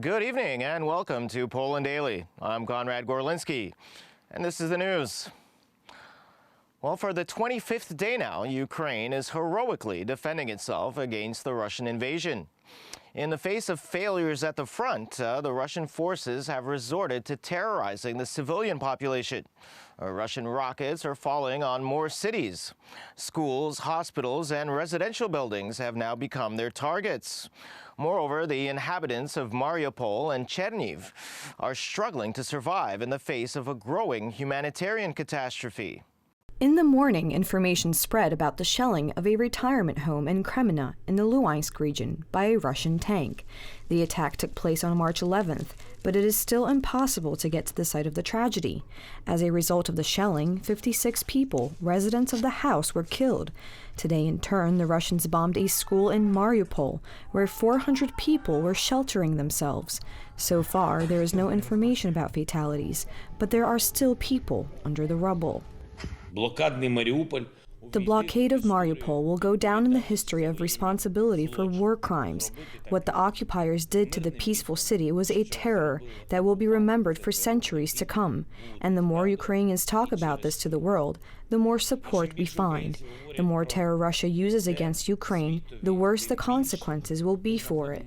Good evening and welcome to Poland Daily. I'm Konrad Gorlinski, and this is the news. Well, for the 25th day now, Ukraine is heroically defending itself against the Russian invasion. In the face of failures at the front, the Russian forces have resorted to terrorizing the civilian population. Russian rockets are falling on more cities. Schools, hospitals, and residential buildings have now become their targets. Moreover, the inhabitants of Mariupol and Chernihiv are struggling to survive in the face of a growing humanitarian catastrophe. In the morning, information spread about the shelling of a retirement home in Kreminna in the Luhansk region by a Russian tank. The attack took place on March 11th, but it is still impossible to get to the site of the tragedy. As a result of the shelling, 56 people, residents of the house, were killed. Today, in turn, the Russians bombed a school in Mariupol, where 400 people were sheltering themselves. So far, there is no information about fatalities, but there are still people under the rubble. The blockade of Mariupol will go down in the history of responsibility for war crimes. What the occupiers did to the peaceful city was a terror that will be remembered for centuries to come. And the more Ukrainians talk about this to the world, the more support we find. The more terror Russia uses against Ukraine, the worse the consequences will be for it.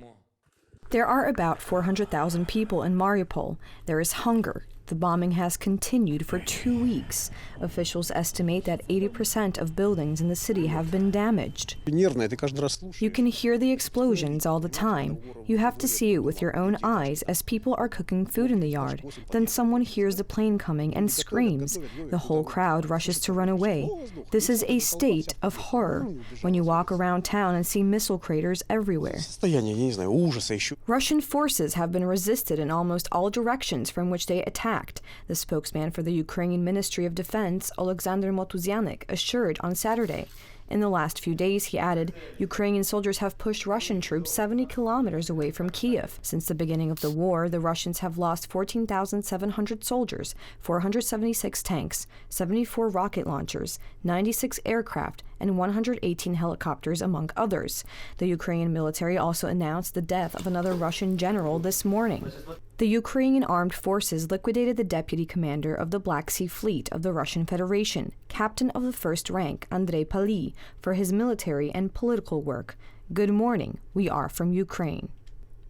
There are about 400,000 people in Mariupol. There is hunger. The bombing has continued for 2 weeks. Officials estimate that 80% of buildings in the city have been damaged. You can hear the explosions all the time. You have to see it with your own eyes as people are cooking food in the yard. Then someone hears the plane coming and screams. The whole crowd rushes to run away. This is a state of horror when you walk around town and see missile craters everywhere. Russian forces have been resisted in almost all directions from which they attacked. The spokesman for the Ukrainian Ministry of Defense, Alexander Motuzianik, assured on Saturday. In the last few days, he added, Ukrainian soldiers have pushed Russian troops 70 kilometers away from Kiev. Since the beginning of the war, the Russians have lost 14,700 soldiers, 476 tanks, 74 rocket launchers, 96 aircraft, and 118 helicopters, among others. The Ukrainian military also announced the death of another Russian general this morning. The Ukrainian armed forces liquidated the deputy commander of the Black Sea Fleet of the Russian Federation, captain of the first rank, Andrei Pali, for his military and political work. Good morning, we are from Ukraine.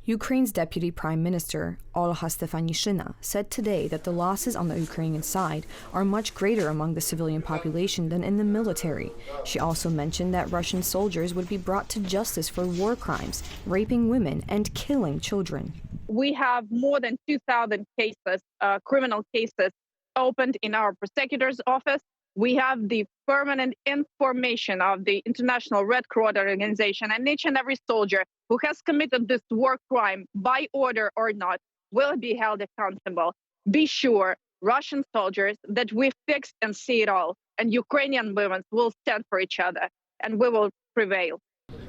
Ukraine's Deputy Prime Minister, Olha Stefanishyna, said today that the losses on the Ukrainian side are much greater among the civilian population than in the military. She also mentioned that Russian soldiers would be brought to justice for war crimes, raping women, and killing children. We have more than 2,000 cases, criminal cases, opened in our prosecutor's office. We have the permanent information of the International Red Cross organization, and each and every soldier who has committed this war crime, by order or not, will be held accountable. Be sure, Russian soldiers, that we fix and see it all, and Ukrainian women will stand for each other, and we will prevail.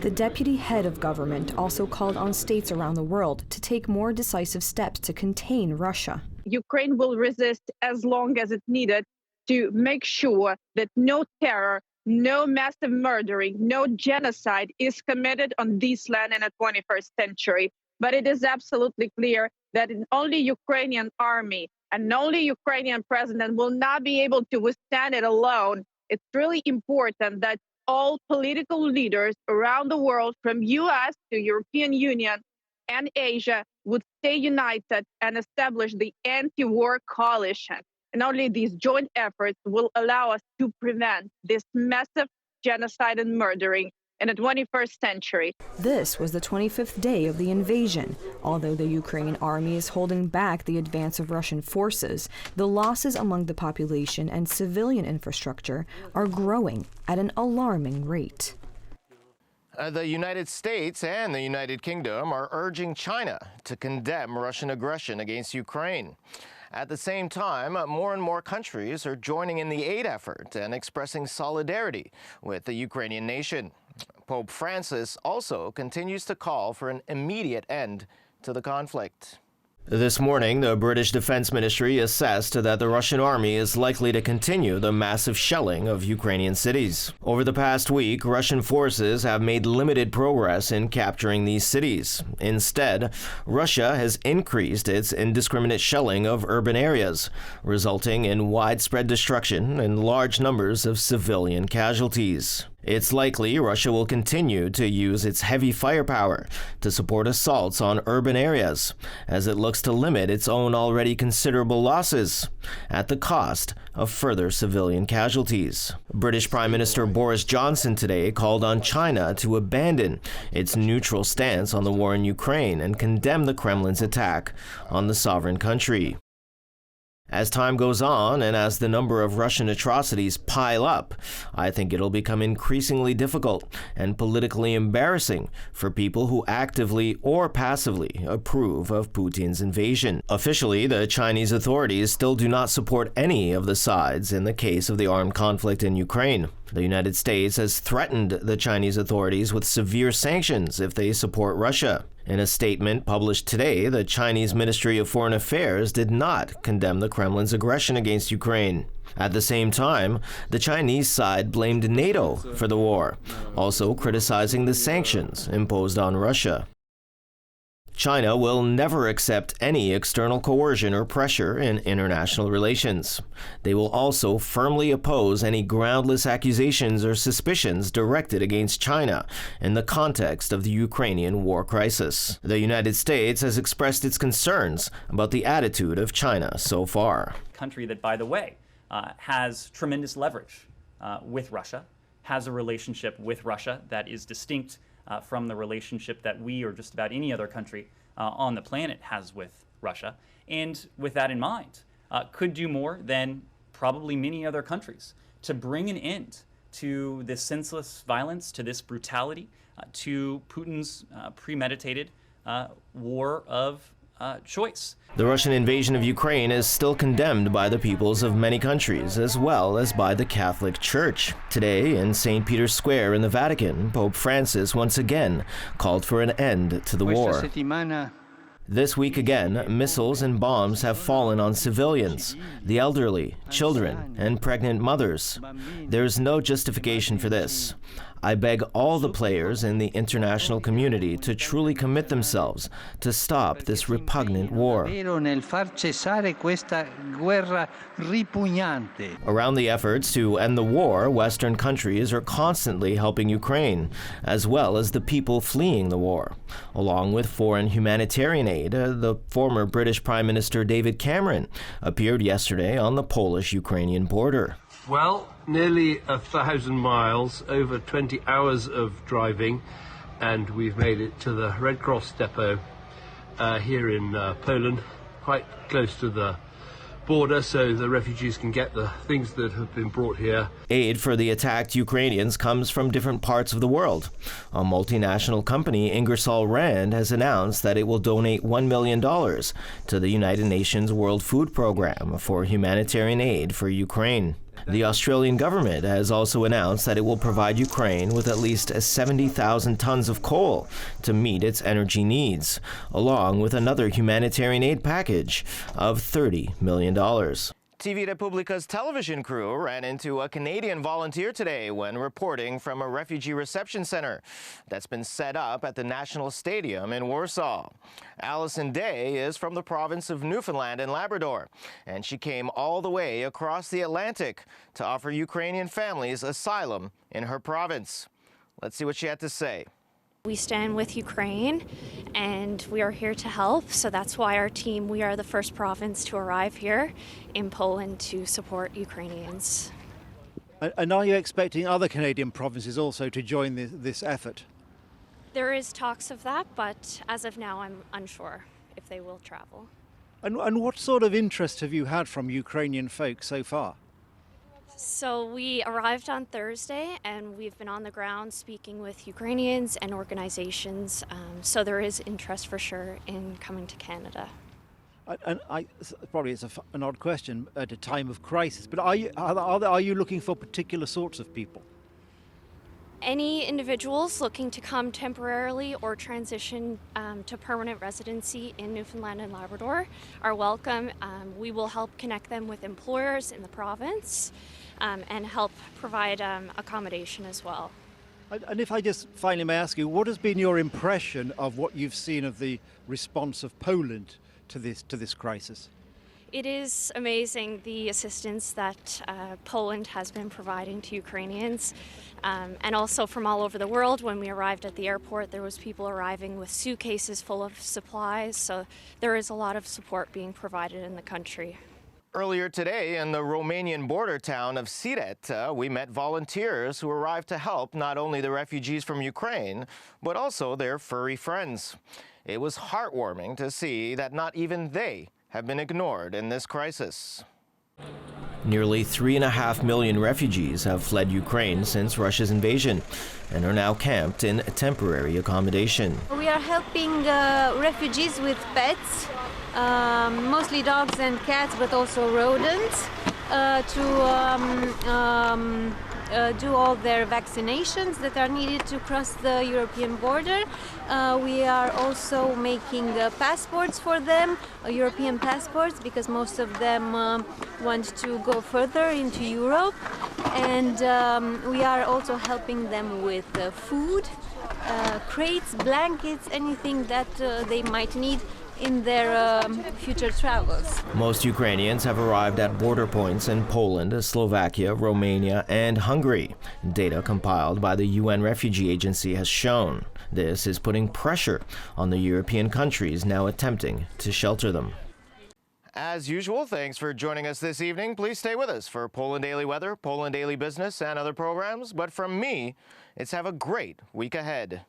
The deputy head of government also called on states around the world to take more decisive steps to contain Russia. Ukraine will resist as long as it's needed to make sure that no terror, no massive murdering, no genocide is committed on this land in the 21st century. But it is absolutely clear that only Ukrainian army and only Ukrainian president will not be able to withstand it alone. It's really important that all political leaders around the world, from US to European Union and Asia, would stay united and establish the anti-war coalition. And only these joint efforts will allow us to prevent this massive genocide and murdering in the 21st century. This was the 25th day of the invasion. Although the Ukrainian army is holding back the advance of Russian forces, the losses among the population and civilian infrastructure are growing at an alarming rate. The United States and the United Kingdom are urging China to condemn Russian aggression against Ukraine. At the same time, more and more countries are joining in the aid effort and expressing solidarity with the Ukrainian nation. Pope Francis also continues to call for an immediate end to the conflict. This morning, the British Defense Ministry assessed that the Russian army is likely to continue the massive shelling of Ukrainian cities. Over the past week, Russian forces have made limited progress in capturing these cities. Instead, Russia has increased its indiscriminate shelling of urban areas, resulting in widespread destruction and large numbers of civilian casualties. It's likely Russia will continue to use its heavy firepower to support assaults on urban areas, as it looks to limit its own already considerable losses, at the cost of further civilian casualties. British Prime Minister Boris Johnson today called on China to abandon its neutral stance on the war in Ukraine and condemn the Kremlin's attack on the sovereign country. As time goes on and as the number of Russian atrocities pile up, I think it'll become increasingly difficult and politically embarrassing for people who actively or passively approve of Putin's invasion. Officially, the Chinese authorities still do not support any of the sides in the case of the armed conflict in Ukraine. The United States has threatened the Chinese authorities with severe sanctions if they support Russia. In a statement published today, the Chinese Ministry of Foreign Affairs did not condemn the Kremlin's aggression against Ukraine. At the same time, the Chinese side blamed NATO for the war, also criticizing the sanctions imposed on Russia. China will never accept any external coercion or pressure in international relations. They will also firmly oppose any groundless accusations or suspicions directed against China in the context of the Ukrainian war crisis. The United States has expressed its concerns about the attitude of China so far. Country that, by the way, has tremendous leverage with Russia, has a relationship with Russia that is distinct from the relationship that we or just about any other country on the planet has with Russia. And with that in mind, could do more than probably many other countries to bring an end to this senseless violence, to this brutality, to Putin's premeditated war of choice. The Russian invasion of Ukraine is still condemned by the peoples of many countries, as well as by the Catholic Church. Today, in St. Peter's Square in the Vatican, Pope Francis once again called for an end to the war. This week again, missiles and bombs have fallen on civilians, the elderly, children, and pregnant mothers. There is no justification for this. I beg all the players in the international community to truly commit themselves to stop this repugnant war. Around the efforts to end the war, Western countries are constantly helping Ukraine, as well as the people fleeing the war. Along with foreign humanitarian aid, the former British Prime Minister David Cameron appeared yesterday on the Polish-Ukrainian border. Well, nearly 1,000 miles, over 20 hours of driving, and we've made it to the Red Cross depot here in Poland, quite close to the border, so the refugees can get the things that have been brought here. Aid for the attacked Ukrainians comes from different parts of the world. A multinational company, Ingersoll Rand, has announced that it will donate $1 million to the United Nations World Food Program for humanitarian aid for Ukraine. The Australian government has also announced that it will provide Ukraine with at least 70,000 tons of coal to meet its energy needs, along with another humanitarian aid package of $30 million. TV Republica's television crew ran into a Canadian volunteer today when reporting from a refugee reception center that's been set up at the National Stadium in Warsaw. Allison Day is from the province of Newfoundland and Labrador, and she came all the way across the Atlantic to offer Ukrainian families asylum in her province. Let's see what she had to say. We stand with Ukraine and we are here to help, so that's why our team, we are the first province to arrive here in Poland to support Ukrainians. And are you expecting other Canadian provinces also to join this effort? There is talks of that, but as of now I'm unsure if they will travel. And what sort of interest have you had from Ukrainian folk so far? So we arrived on Thursday and we've been on the ground speaking with Ukrainians and organizations, so there is interest for sure in coming to Canada. And probably it's an odd question at a time of crisis, but are you looking for particular sorts of people? Any individuals looking to come temporarily or transition to permanent residency in Newfoundland and Labrador are welcome. We will help connect them with employers in the province and help provide accommodation as well. And if I just finally may ask you, what has been your impression of what you've seen of the response of Poland to this crisis? It is amazing the assistance that Poland has been providing to Ukrainians, and also from all over the world. When we arrived at the airport, there was people arriving with suitcases full of supplies, so there is a lot of support being provided in the country. Earlier today in the Romanian border town of Siret, we met volunteers who arrived to help not only the refugees from Ukraine, but also their furry friends. It was heartwarming to see that not even they have been ignored in this crisis. Nearly 3.5 million refugees have fled Ukraine since Russia's invasion and are now camped in temporary accommodation. We are helping refugees with pets, mostly dogs and cats, but also rodents, to do all their vaccinations that are needed to cross the European border. We are also making passports for them, European passports, because most of them want to go further into Europe. And we are also helping them with food, crates, blankets, anything that they might need in their future travels. Most Ukrainians have arrived at border points in Poland, Slovakia, Romania, and Hungary. Data compiled by the UN Refugee Agency has shown this is putting pressure on the European countries now attempting to shelter them. As usual, thanks for joining us this evening. Please stay with us for Poland Daily Weather, Poland Daily Business, and other programs. But from me, it's have a great week ahead.